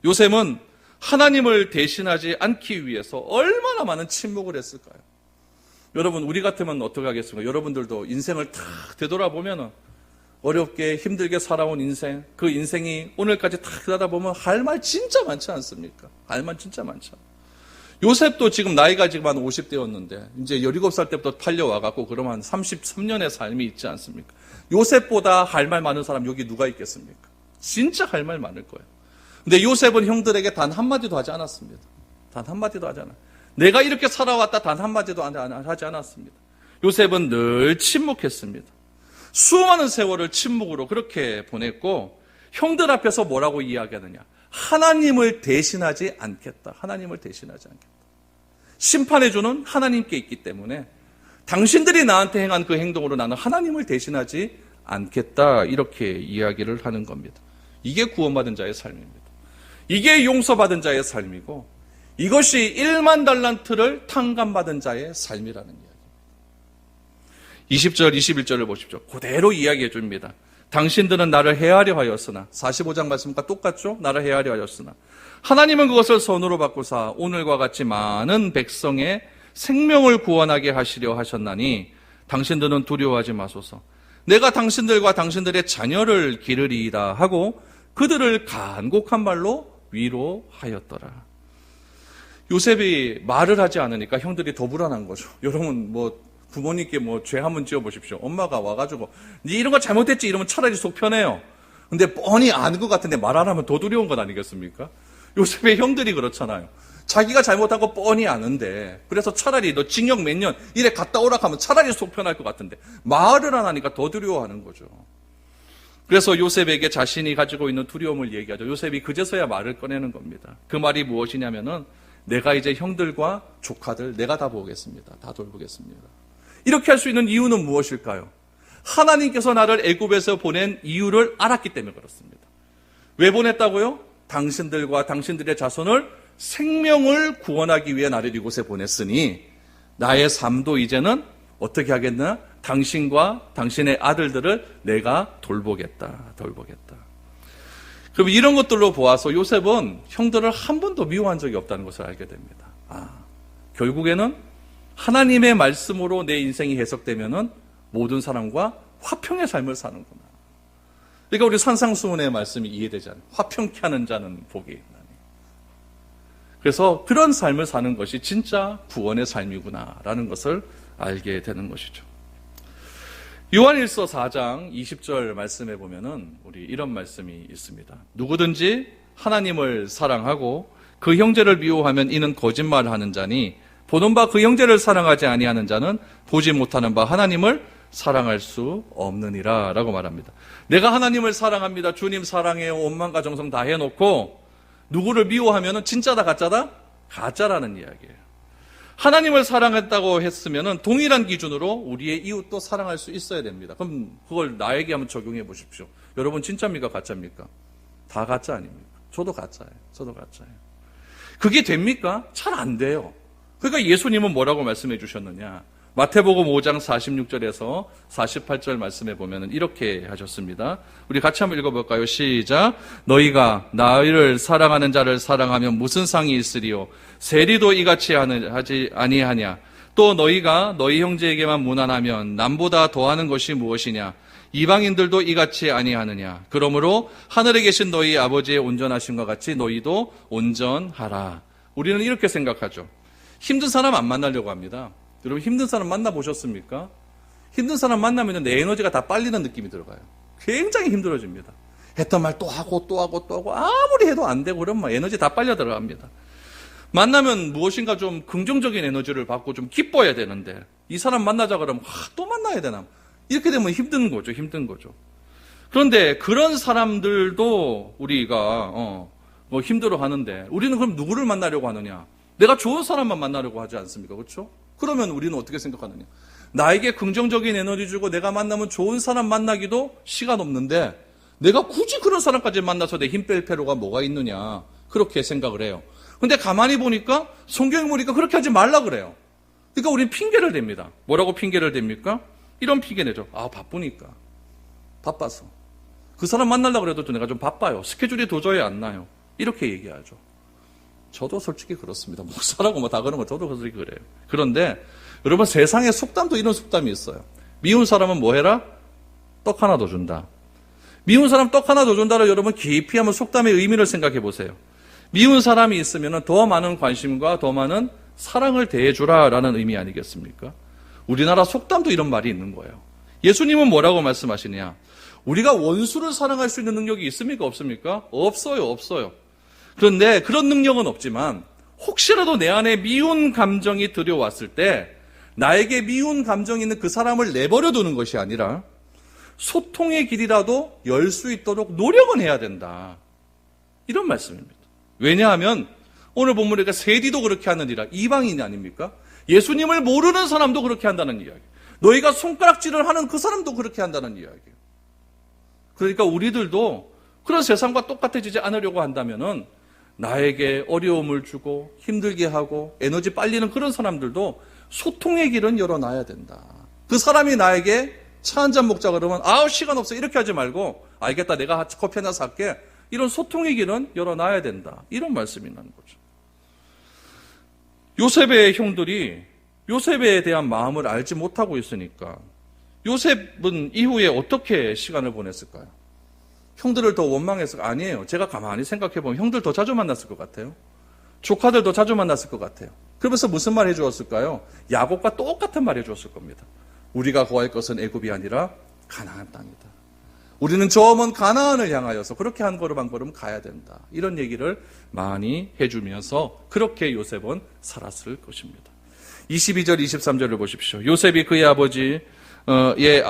요셉은 하나님을 대신하지 않기 위해서 얼마나 많은 침묵을 했을까요? 여러분, 우리 같으면 어떻게 하겠습니까? 여러분들도 인생을 탁 되돌아보면 어렵게 힘들게 살아온 인생, 그 인생이 오늘까지 탁 들여다보면 할 말 진짜 많지 않습니까? 할 말 진짜 많죠. 요셉도 지금 나이가 지금 한 50대였는데 이제 17살 때부터 팔려와갖고 그러면 한 33년의 삶이 있지 않습니까? 요셉보다 할 말 많은 사람 여기 누가 있겠습니까? 진짜 할 말 많을 거예요. 근데 요셉은 형들에게 단 한마디도 하지 않았습니다. 단 한마디도 하지 않아요. 내가 이렇게 살아왔다 단 한마디도 하지 않았습니다. 요셉은 늘 침묵했습니다. 수많은 세월을 침묵으로 그렇게 보냈고 형들 앞에서 뭐라고 이야기하느냐? 하나님을 대신하지 않겠다. 하나님을 대신하지 않겠다. 심판해주는 하나님께 있기 때문에 당신들이 나한테 행한 그 행동으로 나는 하나님을 대신하지 않겠다. 이렇게 이야기를 하는 겁니다. 이게 구원받은 자의 삶입니다. 이게 용서받은 자의 삶이고 이것이 1만 달란트를 탕감받은 자의 삶이라는 이야기입니다. 20절, 21절을 보십시오. 그대로 이야기해 줍니다. 당신들은 나를 해하려 하였으나 45장 말씀과 똑같죠? 나를 해하려 하였으나 하나님은 그것을 선으로 바꾸사 오늘과 같이 많은 백성의 생명을 구원하게 하시려 하셨나니 당신들은 두려워하지 마소서. 내가 당신들과 당신들의 자녀를 기르리이다 하고 그들을 간곡한 말로 위로하였더라. 요셉이 말을 하지 않으니까 형들이 더 불안한 거죠. 여러분 부모님께 죄 한번 지어보십시오. 엄마가 와가지고 네 이런 거 잘못했지 이러면 차라리 속 편해요. 근데 뻔히 아는 것 같은데 말 안 하면 더 두려운 것 아니겠습니까? 요셉의 형들이 그렇잖아요. 자기가 잘못한 거 뻔히 아는데 그래서 차라리 너 징역 몇 년 이래 갔다 오라 하면 차라리 속 편할 것 같은데 말을 안 하니까 더 두려워하는 거죠. 그래서 요셉에게 자신이 가지고 있는 두려움을 얘기하죠. 요셉이 그제서야 말을 꺼내는 겁니다. 그 말이 무엇이냐면은 내가 이제 형들과 조카들 내가 다 보겠습니다. 다 돌보겠습니다. 이렇게 할 수 있는 이유는 무엇일까요? 하나님께서 나를 애굽에서 보낸 이유를 알았기 때문에 그렇습니다. 왜 보냈다고요? 당신들과 당신들의 자손을 생명을 구원하기 위해 나를 이곳에 보냈으니 나의 삶도 이제는 어떻게 하겠나? 당신과 당신의 아들들을 내가 돌보겠다. 그럼 이런 것들로 보아서 요셉은 형들을 한 번도 미워한 적이 없다는 것을 알게 됩니다. 결국에는 하나님의 말씀으로 내 인생이 해석되면은 모든 사람과 화평의 삶을 사는구나. 그러니까 우리 산상수훈의 말씀이 이해되지 않아요. 화평케 하는 자는 복이 있나니. 그래서 그런 삶을 사는 것이 진짜 구원의 삶이구나라는 것을 알게 되는 것이죠. 요한일서 4장 20절 말씀에 보면은 우리 이런 말씀이 있습니다. 누구든지 하나님을 사랑하고 그 형제를 미워하면 이는 거짓말하는 자니 보는 바 그 형제를 사랑하지 아니하는 자는 보지 못하는 바 하나님을 사랑할 수 없느니라 라고 말합니다. 내가 하나님을 사랑합니다. 주님 사랑해요. 온 마음과 정성 다 해놓고 누구를 미워하면 진짜다 가짜다? 가짜라는 이야기예요. 하나님을 사랑했다고 했으면 동일한 기준으로 우리의 이웃도 사랑할 수 있어야 됩니다. 그럼 그걸 나에게 한번 적용해 보십시오. 여러분 진짜입니까? 가짜입니까? 다 가짜 아닙니까? 저도 가짜예요. 저도 가짜예요. 그게 됩니까? 잘 안 돼요. 그러니까 예수님은 뭐라고 말씀해 주셨느냐? 마태복음 5장 46절에서 48절 말씀해 보면 이렇게 하셨습니다. 우리 같이 한번 읽어볼까요? 시작. 너희가 너희를 사랑하는 자를 사랑하면 무슨 상이 있으리요? 세리도 이같이 하지 아니하냐? 또 너희가 너희 형제에게만 무난하면 남보다 더하는 것이 무엇이냐? 이방인들도 이같이 아니하느냐? 그러므로 하늘에 계신 너희 아버지의 온전하심과 같이 너희도 온전하라. 우리는 이렇게 생각하죠. 힘든 사람 안 만나려고 합니다. 여러분 힘든 사람 만나보셨습니까? 힘든 사람 만나면 내 에너지가 다 빨리는 느낌이 들어가요. 굉장히 힘들어집니다. 했던 말 또 하고 또 하고 또 하고 아무리 해도 안 되고 그러면 에너지 다 빨려 들어갑니다. 만나면 무엇인가 좀 긍정적인 에너지를 받고 좀 기뻐야 되는데 이 사람 만나자 그러면 또 만나야 되나? 이렇게 되면 힘든 거죠. 힘든 거죠. 그런데 그런 사람들도 우리가 뭐 힘들어 하는데 우리는 그럼 누구를 만나려고 하느냐? 내가 좋은 사람만 만나려고 하지 않습니까? 그렇죠? 그러면 우리는 어떻게 생각하느냐? 나에게 긍정적인 에너지 주고 내가 만나면 좋은 사람 만나기도 시간 없는데 내가 굳이 그런 사람까지 만나서 내 힘 뺄 필요가 뭐가 있느냐? 그렇게 생각을 해요. 근데 가만히 보니까 성경에 보니까 그렇게 하지 말라 그래요. 그러니까 우리는 핑계를 댑니다. 뭐라고 핑계를 댑니까? 이런 핑계 내죠. 바쁘니까. 바빠서. 그 사람 만나려고 해도 내가 좀 바빠요. 스케줄이 도저히 안 나요. 이렇게 얘기하죠. 저도 솔직히 그렇습니다. 목사라고 뭐 다 그런 거 저도 솔직히 그래요. 그런데 여러분 세상에 속담도 이런 속담이 있어요. 미운 사람은 뭐 해라? 떡 하나 더 준다. 미운 사람 떡 하나 더 준다를 여러분 깊이 한번 속담의 의미를 생각해 보세요. 미운 사람이 있으면 더 많은 관심과 더 많은 사랑을 대해주라라는 의미 아니겠습니까? 우리나라 속담도 이런 말이 있는 거예요. 예수님은 뭐라고 말씀하시냐? 우리가 원수를 사랑할 수 있는 능력이 있습니까? 없습니까? 없어요. 없어요. 그런데 그런 능력은 없지만 혹시라도 내 안에 미운 감정이 들여왔을 때 나에게 미운 감정이 있는 그 사람을 내버려 두는 것이 아니라 소통의 길이라도 열 수 있도록 노력은 해야 된다. 이런 말씀입니다. 왜냐하면 오늘 본문에 세리도 그렇게 하느니라. 이방인이 아닙니까? 예수님을 모르는 사람도 그렇게 한다는 이야기. 너희가 손가락질을 하는 그 사람도 그렇게 한다는 이야기예요. 그러니까 우리들도 그런 세상과 똑같아지지 않으려고 한다면은 나에게 어려움을 주고 힘들게 하고 에너지 빨리는 그런 사람들도 소통의 길은 열어놔야 된다. 그 사람이 나에게 차 한잔 먹자 그러면 시간 없어 이렇게 하지 말고 알겠다 내가 커피 하나 살게. 이런 소통의 길은 열어놔야 된다. 이런 말씀이 나는 거죠. 요셉의 형들이 요셉에 대한 마음을 알지 못하고 있으니까 요셉은 이후에 어떻게 시간을 보냈을까요? 형들을 더 원망했을까? 아니에요. 제가 가만히 생각해보면 형들 더 자주 만났을 것 같아요. 조카들 더 자주 만났을 것 같아요. 그러면서 무슨 말 해주었을까요? 야곱과 똑같은 말 해주었을 겁니다. 우리가 구할 것은 애굽이 아니라 가나안 땅이다. 우리는 저 먼 가나안을 향하여서 그렇게 한 걸음 한 걸음 가야 된다. 이런 얘기를 많이 해주면서 그렇게 요셉은 살았을 것입니다. 22절, 23절을 보십시오. 요셉이 그의 아버지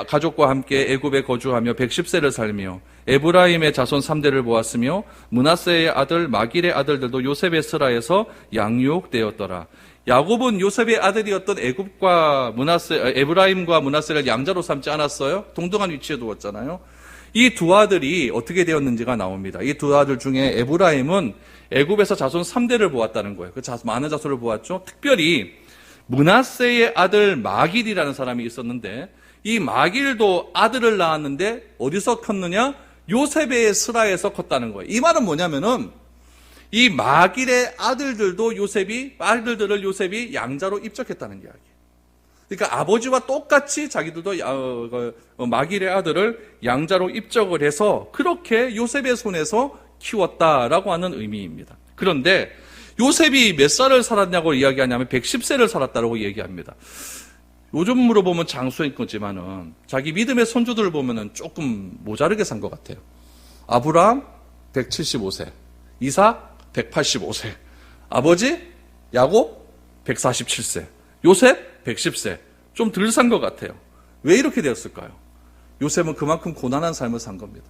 가족과 함께 애굽에 거주하며 110세를 살며 에브라임의 자손 3대를 보았으며 므낫세의 아들 마길의 아들들도 요셉의 스라에서 양육되었더라. 야곱은 요셉의 아들이었던 에브라임과 므낫세를 양자로 삼지 않았어요? 동등한 위치에 두었잖아요. 이 두 아들이 어떻게 되었는지가 나옵니다. 이 두 아들 중에 에브라임은 애굽에서 자손 3대를 보았다는 거예요. 많은 자손을 보았죠. 특별히 므낫세의 아들 마길이라는 사람이 있었는데 이 마길도 아들을 낳았는데 어디서 컸느냐? 요셉의 스라에서 컸다는 거예요. 이 말은 뭐냐면은 이 마길의 아들들을 요셉이 양자로 입적했다는 이야기예요. 그러니까 아버지와 똑같이 자기들도 마길의 아들을 양자로 입적을 해서 그렇게 요셉의 손에서 키웠다라고 하는 의미입니다. 그런데 요셉이 몇 살을 살았냐고 이야기하냐면 110세를 살았다고 얘기합니다. 요즘으로 보면 장수인 거지만은 자기 믿음의 손주들을 보면은 조금 모자르게 산 것 같아요. 아브라함 175세, 이삭 185세, 아버지 야곱 147세, 요셉 110세. 좀 덜 산 것 같아요. 왜 이렇게 되었을까요? 요셉은 그만큼 고난한 삶을 산 겁니다.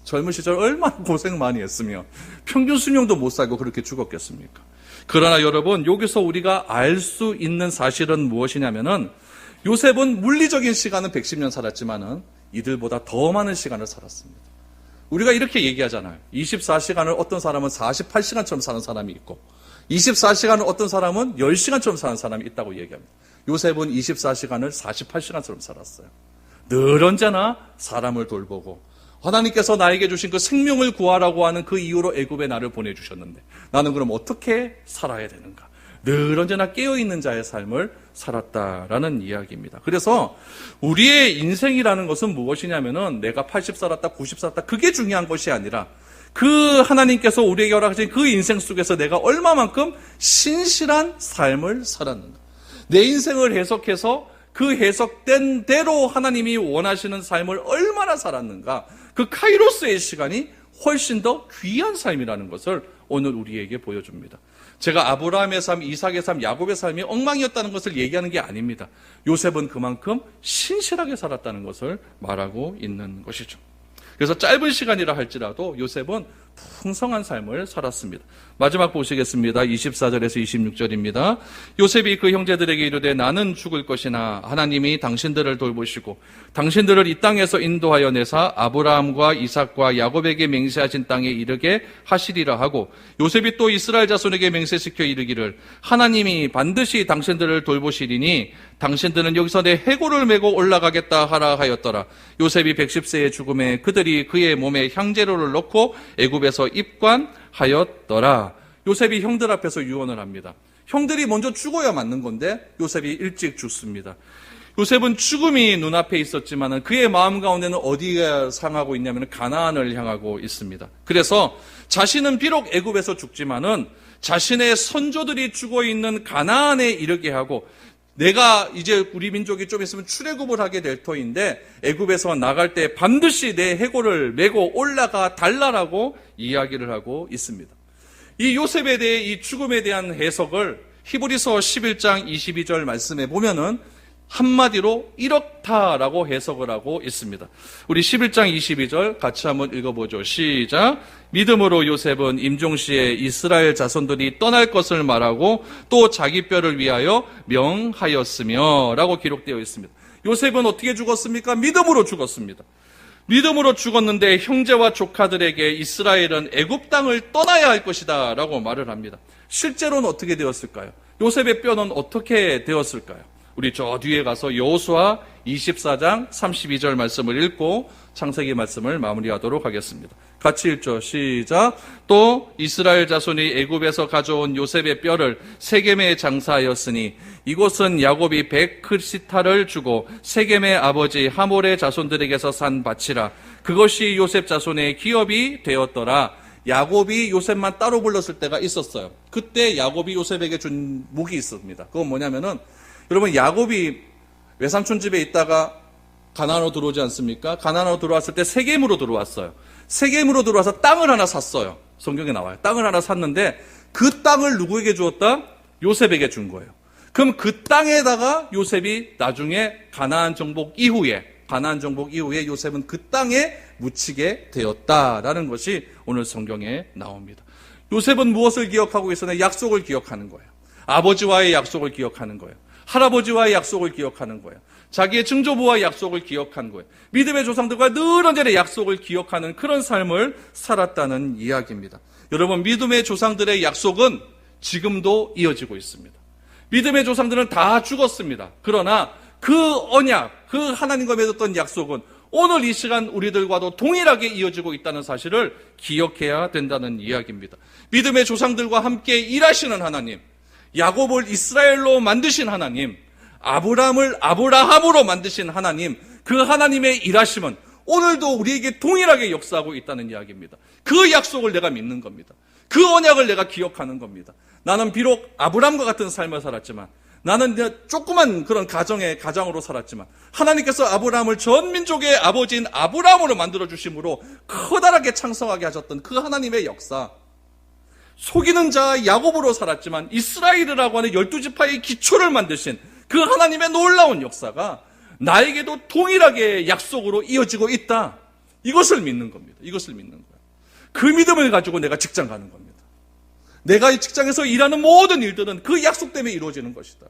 젊은 시절 얼마나 고생 많이 했으며 평균 수명도 못 살고 그렇게 죽었겠습니까? 그러나 여러분, 여기서 우리가 알 수 있는 사실은 무엇이냐면은 요셉은 물리적인 시간은 110년 살았지만은 이들보다 더 많은 시간을 살았습니다. 우리가 이렇게 얘기하잖아요. 24시간을 어떤 사람은 48시간처럼 사는 사람이 있고 24시간을 어떤 사람은 10시간처럼 사는 사람이 있다고 얘기합니다. 요셉은 24시간을 48시간처럼 살았어요. 늘 언제나 사람을 돌보고 하나님께서 나에게 주신 그 생명을 구하라고 하는 그 이유로 애굽에 나를 보내주셨는데 나는 그럼 어떻게 살아야 되는가? 늘 언제나 깨어있는 자의 삶을 살았다라는 이야기입니다. 그래서 우리의 인생이라는 것은 무엇이냐면은 내가 80 살았다, 90 살았다 그게 중요한 것이 아니라 그 하나님께서 우리에게 허락하신 그 인생 속에서 내가 얼마만큼 신실한 삶을 살았는가. 내 인생을 해석해서 그 해석된 대로 하나님이 원하시는 삶을 얼마나 살았는가. 그 카이로스의 시간이 훨씬 더 귀한 삶이라는 것을 오늘 우리에게 보여줍니다. 제가 아브라함의 삶, 이삭의 삶, 야곱의 삶이 엉망이었다는 것을 얘기하는 게 아닙니다. 요셉은 그만큼 신실하게 살았다는 것을 말하고 있는 것이죠. 그래서 짧은 시간이라 할지라도 요셉은 풍성한 삶을 살았습니다. 마지막 보시겠습니다. 24절에서 26절입니다. 요셉이 그 형제들에게 이르되 나는 죽을 것이나 하나님이 당신들을 돌보시고 당신들을 이 땅에서 인도하여 내사 아브라함과 이삭과 야곱에게 맹세하신 땅에 이르게 하시리라 하고 요셉이 또 이스라엘 자손에게 맹세시켜 이르기를 하나님이 반드시 당신들을 돌보시리니 당신들은 여기서 내 해골을 메고 올라가겠다 하라 하였더라. 요셉이 110세의 죽음에 그들이 그의 몸에 향재료를 넣고 애굽에서 입관하였더라. 요셉이 형들 앞에서 유언을 합니다. 형들이 먼저 죽어야 맞는 건데 요셉이 일찍 죽습니다. 요셉은 죽음이 눈앞에 있었지만 그의 마음 가운데는 어디에 향하고 있냐면 가나안을 향하고 있습니다. 그래서 자신은 비록 애굽에서 죽지만은 자신의 선조들이 죽어있는 가나안에 이르게 하고 내가 이제 우리 민족이 좀 있으면 출애굽을 하게 될 터인데 애굽에서 나갈 때 반드시 내 해골을 메고 올라가 달라라고 이야기를 하고 있습니다. 이 요셉에 대해 이 죽음에 대한 해석을 히브리서 11장 22절 말씀에 보면은 한마디로 이렇다라고 해석을 하고 있습니다. 우리 11장 22절 같이 한번 읽어보죠. 시작. 믿음으로 요셉은 임종시에 이스라엘 자손들이 떠날 것을 말하고 또 자기 뼈를 위하여 명하였으며 라고 기록되어 있습니다. 요셉은 어떻게 죽었습니까? 믿음으로 죽었습니다. 믿음으로 죽었는데 형제와 조카들에게 이스라엘은 애굽 땅을 떠나야 할 것이다 라고 말을 합니다. 실제로는 어떻게 되었을까요? 요셉의 뼈는 어떻게 되었을까요? 우리 저 뒤에 가서 여호수아 24장 32절 말씀을 읽고 창세기 말씀을 마무리하도록 하겠습니다. 같이 읽죠. 시작. 또 이스라엘 자손이 애굽에서 가져온 요셉의 뼈를 세겜에 장사하였으니 이곳은 야곱이 100크리스탈을 주고 세겜의 아버지 하몰의 자손들에게서 산 밭이라. 그것이 요셉 자손의 기업이 되었더라. 야곱이 요셉만 따로 불렀을 때가 있었어요. 그때 야곱이 요셉에게 준 묵이 있습니다. 그건 뭐냐면은 여러분 야곱이 외삼촌 집에 있다가 가나안으로 들어오지 않습니까? 가나안으로 들어왔을 때 세겜으로 들어왔어요. 세겜으로 들어와서 땅을 하나 샀어요. 성경에 나와요. 땅을 하나 샀는데 그 땅을 누구에게 주었다? 요셉에게 준 거예요. 그럼 그 땅에다가 요셉이 나중에 가나안 정복 이후에 요셉은 그 땅에 묻히게 되었다라는 것이 오늘 성경에 나옵니다. 요셉은 무엇을 기억하고 있었냐? 약속을 기억하는 거예요. 아버지와의 약속을 기억하는 거예요. 할아버지와의 약속을 기억하는 거예요. 자기의 증조부와의 약속을 기억한 거예요. 믿음의 조상들과 늘 언제나 약속을 기억하는 그런 삶을 살았다는 이야기입니다. 여러분, 믿음의 조상들의 약속은 지금도 이어지고 있습니다. 믿음의 조상들은 다 죽었습니다. 그러나 그 언약, 그 하나님과 맺었던 약속은 오늘 이 시간 우리들과도 동일하게 이어지고 있다는 사실을 기억해야 된다는 이야기입니다. 믿음의 조상들과 함께 일하시는 하나님, 야곱을 이스라엘로 만드신 하나님, 아브라함을 아브라함으로 만드신 하나님, 그 하나님의 일하심은 오늘도 우리에게 동일하게 역사하고 있다는 이야기입니다. 그 약속을 내가 믿는 겁니다. 그 언약을 내가 기억하는 겁니다. 나는 비록 아브라함과 같은 삶을 살았지만, 나는 조그만 그런 가정으로 살았지만, 하나님께서 아브라함을 전 민족의 아버지인 아브라함으로 만들어주심으로 커다랗게 창성하게 하셨던 그 하나님의 역사, 속이는 자 야곱으로 살았지만 이스라엘이라고 하는 12지파의 기초를 만드신 그 하나님의 놀라운 역사가 나에게도 동일하게 약속으로 이어지고 있다. 이것을 믿는 겁니다. 이것을 믿는 거예요. 그 믿음을 가지고 내가 직장 가는 겁니다. 내가 이 직장에서 일하는 모든 일들은 그 약속 때문에 이루어지는 것이다.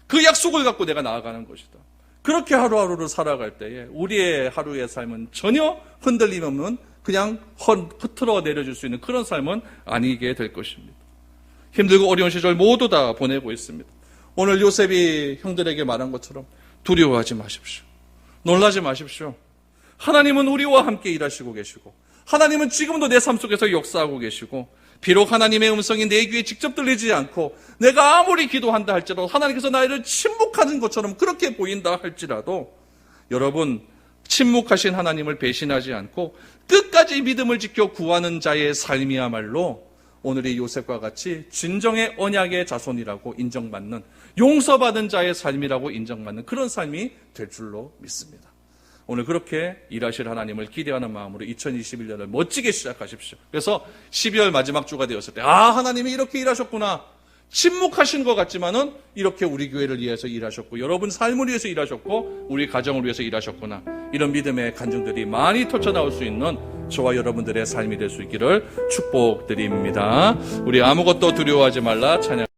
그 약속을 갖고 내가 나아가는 것이다. 그렇게 하루하루를 살아갈 때에 우리의 하루의 삶은 전혀 흔들림 없는 그냥 흐트러 내려줄 수 있는 그런 삶은 아니게 될 것입니다. 힘들고 어려운 시절 모두 다 보내고 있습니다. 오늘 요셉이 형들에게 말한 것처럼 두려워하지 마십시오. 놀라지 마십시오. 하나님은 우리와 함께 일하시고 계시고 하나님은 지금도 내 삶 속에서 역사하고 계시고 비록 하나님의 음성이 내 귀에 직접 들리지 않고 내가 아무리 기도한다 할지라도 하나님께서 나를 침묵하는 것처럼 그렇게 보인다 할지라도 여러분 침묵하신 하나님을 배신하지 않고 끝까지 믿음을 지켜 구하는 자의 삶이야말로 오늘의 요셉과 같이 진정의 언약의 자손이라고 인정받는 용서받은 자의 삶이라고 인정받는 그런 삶이 될 줄로 믿습니다. 오늘 그렇게 일하실 하나님을 기대하는 마음으로 2021년을 멋지게 시작하십시오. 그래서 12월 마지막 주가 되었을 때 하나님이 이렇게 일하셨구나. 침묵하신 것 같지만은 이렇게 우리 교회를 위해서 일하셨고 여러분 삶을 위해서 일하셨고 우리 가정을 위해서 일하셨구나. 이런 믿음의 간증들이 많이 터쳐나올 수 있는 저와 여러분들의 삶이 될 수 있기를 축복드립니다. 우리 아무것도 두려워하지 말라 찬양